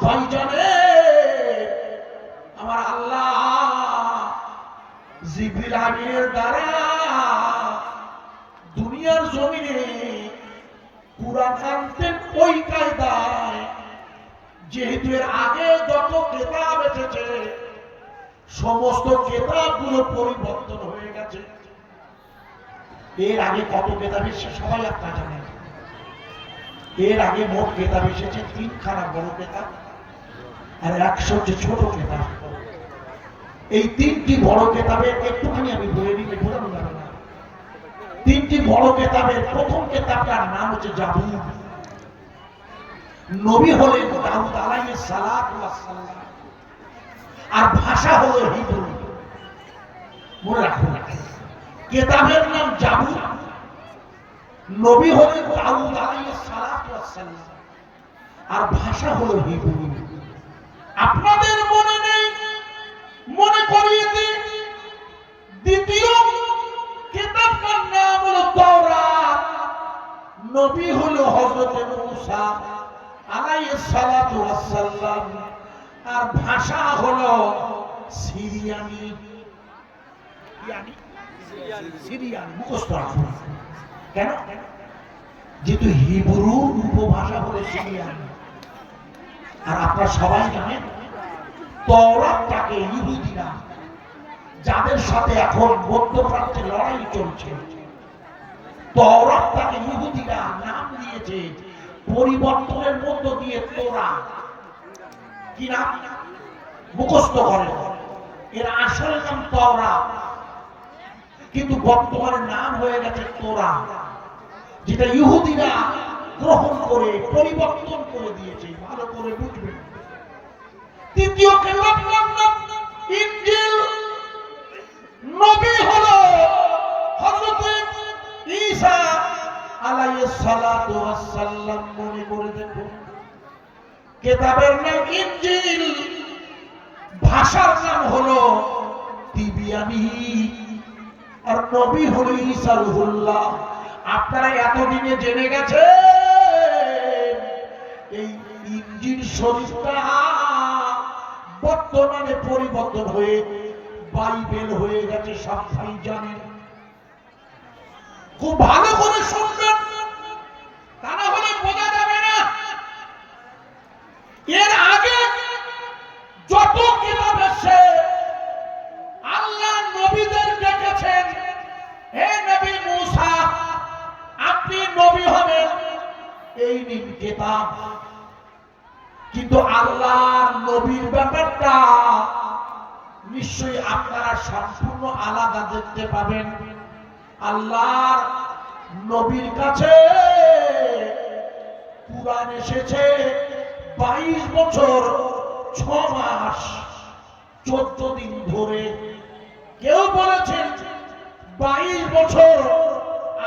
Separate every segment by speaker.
Speaker 1: ভাই জানে আমার আল্লাহ জিবরিল আমিনের দ্বারা দুনিয়ার জমিনে কুরআন আনতেন ওই কায়দায়, যেহেতু এর আগে যত কিতাব এসেছে সমস্ত কিতাবগুলো পরিবর্তন হয়ে গেছে। এর আগে কত কিতাব এসেছে সবাই আপনারা জানেন। এর আগে মোট কিতাব এসেছে 3খানা বড় কিতাব আর 100টি ছোট কিতাব। এই 3টি বড় কিতাবের একটুখানি আমি বলে দিলে বোঝানো যাবে না। 3টি বড় কিতাবের প্রথম কিতাবটার নাম হচ্ছে জাবুর। নবী হলেন দাউদ আলাইহিস সালাতু ওয়াস সালাম, আর ভাষা হলো হিব্রু। মনে রাখুন, কিতাবের নাম জাবুর, নবী হলেন দাউদ আলাইহিস সালাতু ওয়াস সালাম, আর ভাষা হলো হিব্রু। আপনাদের মনে নেই? মনে করিয়ে দিই, দ্বিতীয় কিতাবটার নাম হলো তাওরাত, নবী হলো হযরত মূসা আলাইহিস সালাতু ওয়াস সালাম, আর ভাষা হলো সিরিয়ানি। সিরিয়ানি মুখস্থ রাখুন। কেন? যেহেতু হিব্রু উপভাষা হলো সিরিয়ানি। আর আপনারা সবাই জানেন তাওরাতটাকে ইহুদিরা, যাদের সাথে এখন মধ্যপ্রাচ্যে লড়াই চলছে, তাওরাতটাকে ইহুদিরা নাম দিয়েছে পরিবর্তনের মধ্য দিয়ে তোরা। কি নাম? মুখস্থ করে। এর আসল নাম তাওরাত, কিন্তু বর্তমানে নাম হয়ে গেছে তোরা, যেটা ইহুদিরা গ্রহণ করে পরিবর্তন করে দিয়েছে। ভালো করে বুঝবেন। তৃতীয় কিতাবটার নাম ইনজিল, নবী হলো হযরত ঈসা আলাইহিস সালাতু ওয়াস সালাম। মনে করে দেখুন, কিতাবের নাম ইনজিল, ভাষার নাম হলো তিবিয়ানি, আর নবী হলো ঈসা রূহুল্লাহ। আপনারা এতদিনে জেনে গেছেন এই ইনজিল শরীফটা বর্তমানে পরিবর্তন হয়ে বাইবেল হয়ে গেছে। সব ভাই জানেন। খুব ভালো করে শুনবেন, তা না হলে বোঝা যাবে না। এর আগে যত কিতাব এসেছে আল্লাহ নবীদের ডেকেছেন, হে নবী মূসা আপনি নবী হবেন, এই নিন কিতাব। কিন্তু আল্লাহর নবীর ব্যাপারটা নিশ্চয়ই আপনারা সম্পূর্ণ আলাদা দেখতে পাবেন। আল্লাহর নবীর কাছে কুরআন এসেছে 22 বছর 6 মাস 14 দিন ধরে। কেউ বলেছেন 22 বছর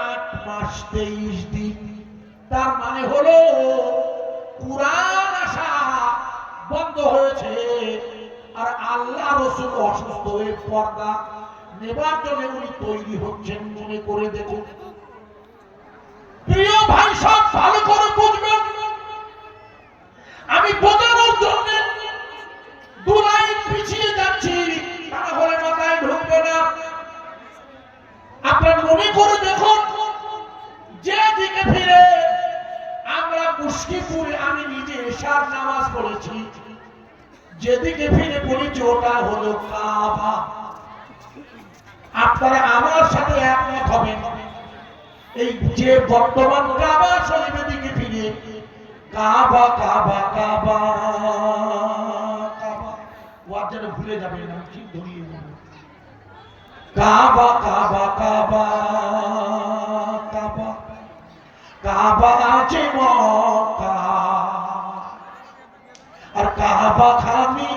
Speaker 1: 8 মাস 23 দিন। তার মানে হলো কুরআন আসা বন্ধ হয়েছে, আর আল্লাহ রাসূল অসুস্থ হয়ে পর্দা নেবার জন্য উনি তৈরি হচ্ছেন। মনে করে দেখুন। প্রিয় ভাই সব ভালো করে বুঝবেন। আমি বোঝানোর জন্য 2 লাইন পিছিয়ে যাচ্ছি, তাহলে মাথায় ঢুকবে না। আপনার মনে করে দেখুন, যে দিকে ফিরে আমরা মুশকিপুরে, আমি নিজে এশার নামাজ পড়েছি, যেদিকে ফিরে পড়েছি ওটা হলো কাবা। আপনারা আমার সাথে একমত হবেন, এই যে বর্তমান কাবা শরীফের দিকে ফিরে কাবা কাবা কাবা কাবা, ওয়াজ যেন ভুলে যাবে না, ঠিক ধরিয়ে দেব। কাবা কাবা কাবা কাবা, কাবা আছে মক্কা, আর কাবা খানি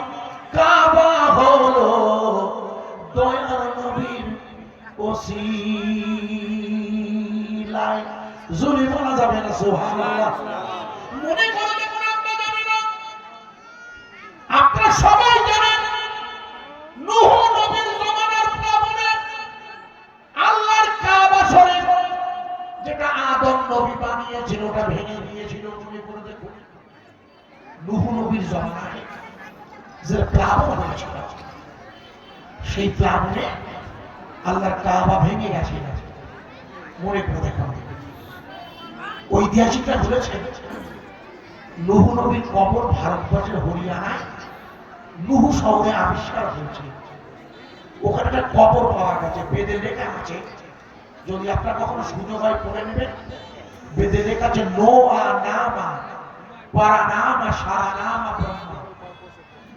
Speaker 1: কাবা হলো দয়ার নবীর ওসিলায়। জোরে বলা যাবে না সুবহানাল্লাহ। মনে করে দেখুন, আপনারা সবাই জানেন নূহ নবীর জমানার প্লাবনে আল্লাহর কাবা শরীফ, যেটা আদম নবী বানিয়েছিল, ওটা ভেঙে দিয়েছিল। মনে করে দেখুন, নূহ নবীর জমানায় যে প্লাবন হয়েছিল, সেই প্লাবনে আল্লাহর কাবা ভেঙে গেছে। মনে করে দেখুন, ঐতিহাসিকরা বলেছেন নূহ নবীর কবর ভারতবর্ষের হরিয়ানায় নূহ শহরে আবিষ্কার হয়েছে। ওখানে একটা কবর পাওয়া গেছে, বেদে লেখা আছে, যদি আপনার কখনো সুযোগ হয় পড়ে নেবেন। বেদে লেখা আছে নোয়া নামা পারা নামা সারা নামা ব্রহ্মা।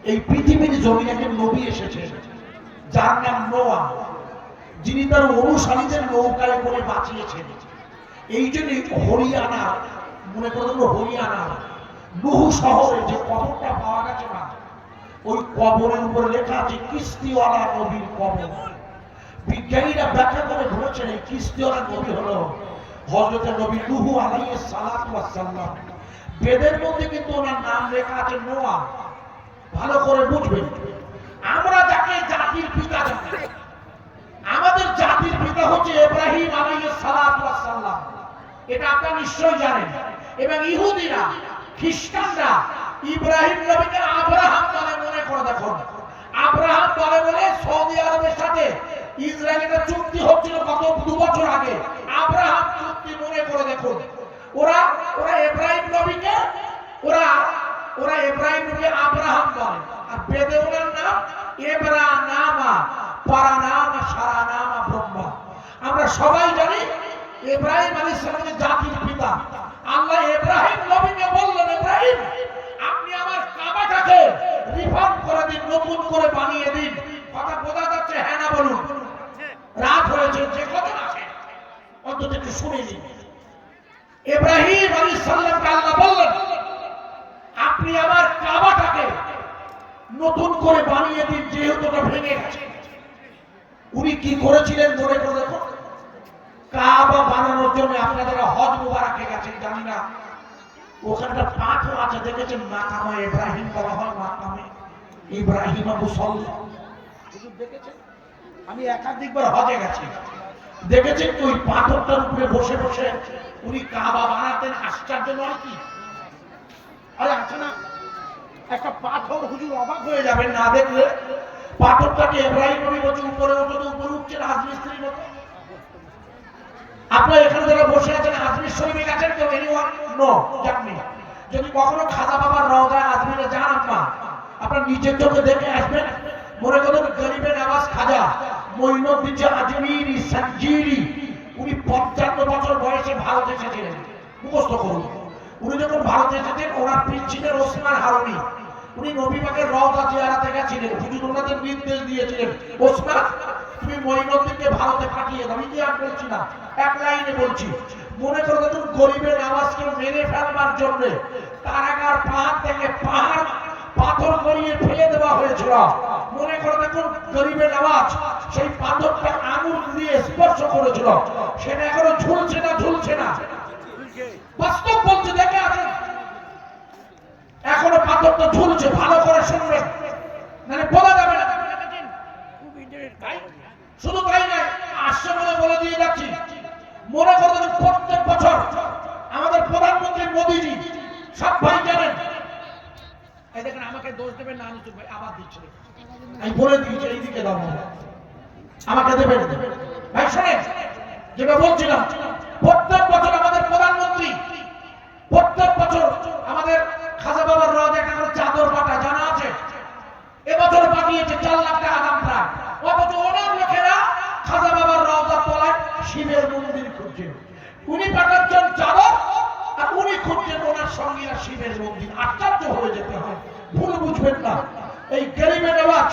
Speaker 1: এই পৃথিবীর জমিনে একজন নবী এসেছে যার নাম নোয়া, যিনি তার অনুসারীদের নৌকায় করে বাঁচিয়েছেন। এই জন্য হরিয়ানা, মনে করুন হরিয়ানা নূহ শহরে যে কবরটা পাওয়া গেছে না, ওই কবরের উপর লেখা আছে কিস্তিওয়ালা নবীর কবর। বিজ্ঞানীরা ব্যাখ্যা করে বলেছেন এই কিস্তিওয়ালা নবী হলো হযরত নবী নূহ আলাইহিস সালাতু ওয়াস সালাম। বেদের মধ্যে কিন্তু ওনার নাম লেখা আছে নোয়া। ভালো করে বুঝবেন, আমরা যাকে জাতির পিতা জানি, আমাদের জাতির পিতা হচ্ছে ইব্রাহিম আলাইহিস সালাতু ওয়াস সালাম। এটা আপনারা নিশ্চয়ই জানেন। এবং ইহুদিরা, খ্রিস্টানরা ইব্রাহিম নবীকে আব্রাহাম বলে। মনে করে দেখুন, আব্রাহাম বলে বলে সৌদি আরবের সাথে ইসরায়েলের চুক্তি হচ্ছিল গত 2 বছর আগে। আব্রাহাম চুক্তি, মনে করে দেখুন। ওরা ইব্রাহিম নবীকে ওরা ইব্রাহিম নবীকে আব্রাহাম বলে। আর বেদে ওনার নাম ইব্রানামা পারানামা সারানামা ব্রহ্মা। আমরা সবাই জানি ইব্রাহিম আলাইহিস সালামের জাতির পিতা। আল্লাহ ইব্রাহিম নবীকে বললেন, ইব্রাহিম আপনি আমার কাবাটাকে রিফর্ম করে দিন, নতুন করে বানিয়ে দিন। কথা বোঝা যাচ্ছে? হ্যাঁ না বলুন। রাত হয়েছে, যে কথা আছে অন্তত একটু শুনে নিন। ইব্রাহিম আলাইহিস সালামকে আল্লাহ বললেন, আপনি আমার কাবাটাকে নতুন করে বানিয়ে দিন, যেহেতু এটা ভেঙে গেছে। উনি কি করেছিলেন মনে করে দেখুন। কাবা বানানোর জন্য আপনারা হজ মুবারকে গেছেন জানি না, ওখানটা পাথর আছে দেখেছেন, মাকামে ইব্রাহিম বলা হয়। মাকামে ইব্রাহিম মুসাল্লা দেখেছেন? আমি একাধিকবার হজে গেছি, দেখেছেন ওই পাথরটার উপরে বসে বসে উনি কাবা বানাতেন। আশ্চর্য নয় কি? আরে আছে না একটা পাথর, হুজুর অবাক হয়ে যাবেন না দেখলে। পাথরটাকে ইব্রাহিম নবী বলছে উপরে ওঠে, তো উপরে উঠছে রাজমিস্ত্রির মতো। আপনারা এখানে যারা বসে আছেন আজমির শরীফে গেছেন কেউ? এনিওয়ান? নো, যাননি। যদি কখনো খাজা বাবার রওজায় আজমিরে যান আপনার নিজের চোখে দেখে আসবেন। মনে করুন গরিবে নওয়াজ খাজা মঈনুদ্দিন আজমিরি সঞ্জিরি, উনি 55 বছর বয়সে ভারত এসেছিলেন। মুখস্থ করুন। উনি যখন ভারতে এসেছেন, ওনার পীর ছিলেন ওসমান হারুনি। উনি নবী পাকের রওজা জিয়ারতে গেছিলেন। হুজুর ওনাদের নির্দেশ দিয়েছিলেন, ওসমান তুমি মঈনুদ্দিনকে ভারতে পাঠিয়ে দাও। আমি আর বলছি না, এক লাইনে বলছি। মনে করে দেখুন গরিবের নওয়াজকে মেরে ফেলবার জন্য কারাগার পাহাড় থেকে পাথর গড়িয়ে ফেলে দেওয়া হয়েছিল। মনে করে দেখুন গরিবের নওয়াজ সেই পাথরটা আঙুল দিয়ে স্পর্শ করেছিল, সেটা এখনো ঝুলছে না? ঝুলছে না? বাস্তব বলছে, দেখে আছেন এখনো পাথরটা ঝুলছে। ভালো করে শুনবেন, মানে বলা যাবে না। শুধু তাই নয়, আসছে বলে দিয়ে যাচ্ছি। মনে করবেন প্রত্যেক বছর আমাদের প্রধানমন্ত্রী মোদীজি, সব ভাই জানেন, এই দেখেন আমাকে দোষ দেবেন না, আনিসুর ভাই আবার দিচ্ছে, আমি বলে দিয়েছি এইদিকে দাও, আমাকে দেবেন ভাই। শোনেন যেটা বলছিলাম, প্রত্যেক বছর আমাদের প্রধানমন্ত্রী, প্রত্যেক বছর আমাদের খাজা বাবার রওজায় একটা করে চাদর পাঠায়, জানা আছে? এবছর পাঠিয়েছে 4 লাখ টাকা দাম প্রায়। অথচ ওনার লোকেরা খাজা বাবার রওজার তলায় শিবের মন্দির খুঁজছেন। উনি পাঠাচ্ছেন চাদর আর উনি খুঁজছেন ওনার সঙ্গীরা শিবের মন্দির। আশ্চর্য হয়ে যেতে হয়, ভুল বুঝবেন না। এই গরিবে নওয়াজ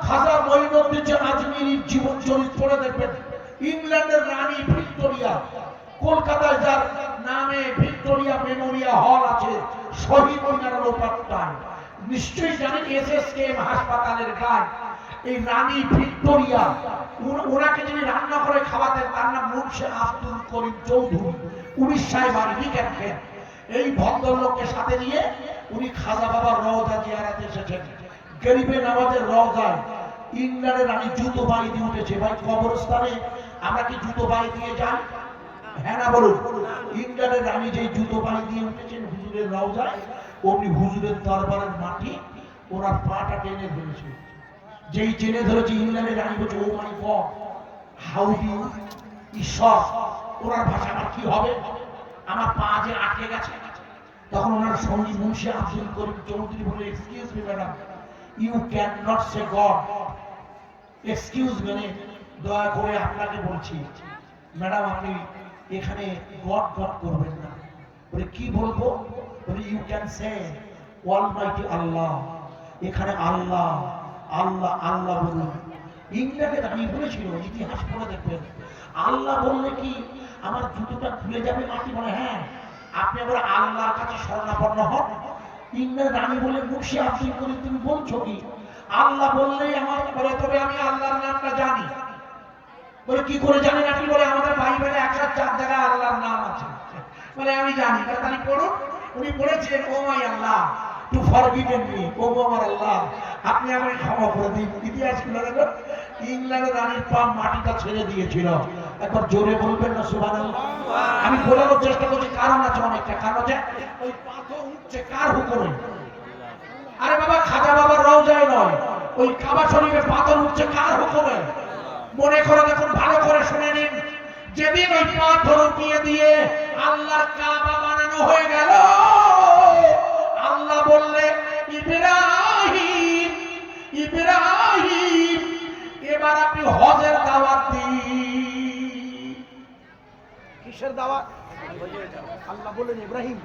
Speaker 1: খাজা মঈনুদ্দিন আজমিরির জীবন চরিত্র পড়ে দেখবেন। ইংল্যান্ডের রানী ভিক্টোরিয়া, কলকাতায় যার নামে ভিক্টোরিয়া মেমোরিয়াল হল আছে, শহীদ মিনারের ওপারটায়, নিশ্চয়ই জানেন এসএসকেএম হাসপাতালের গায়ে এই রানী ভিক্টোরিয়া, ওনাকে যিনি রান্না করে খাওয়াতেন তার নাম মুন্সি আব্দুল করিম চৌধুরী। উড়িষ্যায় বাড়ি, লিখেন। এই ভদ্রলোককে সাথে নিয়ে উনি খাজা বাবার রওজা জিয়ারতে এসেছেন। গরিবে নওয়াজের রওজায় ইংল্যান্ডের রানী জুতো বাড়ি দিয়ে উঠেছে। ভাই কবরস্থানে আমরা কি জুতো বাড়ি দিয়ে যাই? হ্যাঁ না বলুন। ইংল্যান্ডের রানী যেই জুতো বাড়ি দিয়ে উঠেছেন হুজুরের রওজায়, অমনি হুজুরের দরবারের মাটি ওনার পাটা টেনে ধরেছে। যেই টেনে ধরেছে ইংল্যান্ডের রানী বলছে, ও মাই গড, হাউ ডু ঈশ্বর, ওনার ভাষা আমার কি হবে, আমার পা যে আটকে গেছে। তখন ওনার সঙ্গী মুন্সি আব্দুল করিম চৌধুরী বলে, excuse me madam, you can not say god, excuse me, দয়া করে আপনাকে বলছি ম্যাডাম আপনি এখানে গড গড করবেন না। বলে কি বলবো? বলে ইউ ক্যান সে অলমাইটি আল্লাহ, এখানে আল্লাহ আল্লাহ আল্লাহ বলুন। ইংল্যান্ডে দাঁড়িয়ে বলেছিল, ইতিহাস পড়ে দেখবেন, আল্লাহ বললে কি আমার জুতোটা খুলে যাবে মাটি? বলে হ্যাঁ, আপনি আবার আল্লাহর কাছে শরণাপন্ন হন। ইংল্যান্ড রানী বলে, মুন্সি আব্দুল করিম তুমি বলছো কি আল্লাহ বললেই আমার? বলে তবে আমি আল্লাহর নামটা জানি। বলে কি করে জানেন আপনি? বলে আমাদের বাইবেলে 104 জায়গায় আল্লাহর নাম আছে। বলে আমি জানি। তাহলে পড়ুন। উনি বলেছিলেন, ও মাই আল্লাহ টু ফরগিভেন মি, ও আমার আল্লাহ আপনি আমাকে ক্ষমা করে দিন। ইতিহাস খুলে দেখো, ইংল্যান্ডের রানীর পা মাটিটা ছেড়ে দিয়েছিল। একবার জোরে বলবেন না সুবহানাল্লাহ? আমি বলার চেষ্টা করছি, কারণ আছে অনেকটা। কারণ আছে ওই পাথর উঠছে কার হুকুমে? আরে বাবা, খাজা বাবার রওজায় নয়, ওই কাবা শরীফে পাথর উঠছে কার হুকুমে? মনে করে দেখুন, ভালো করে শুনে নিন। যেদিন ওই পাথর উঠিয়ে দিয়ে আল্লাহর কাবা বানানো হয়ে গেল, আল্লাহ বললে, ইব্রাহিম ইব্রাহিম এবার আপনি হজের দাওয়াত দিন। কিসের দাওয়াত? আল্লাহ বললেন, ইব্রাহিম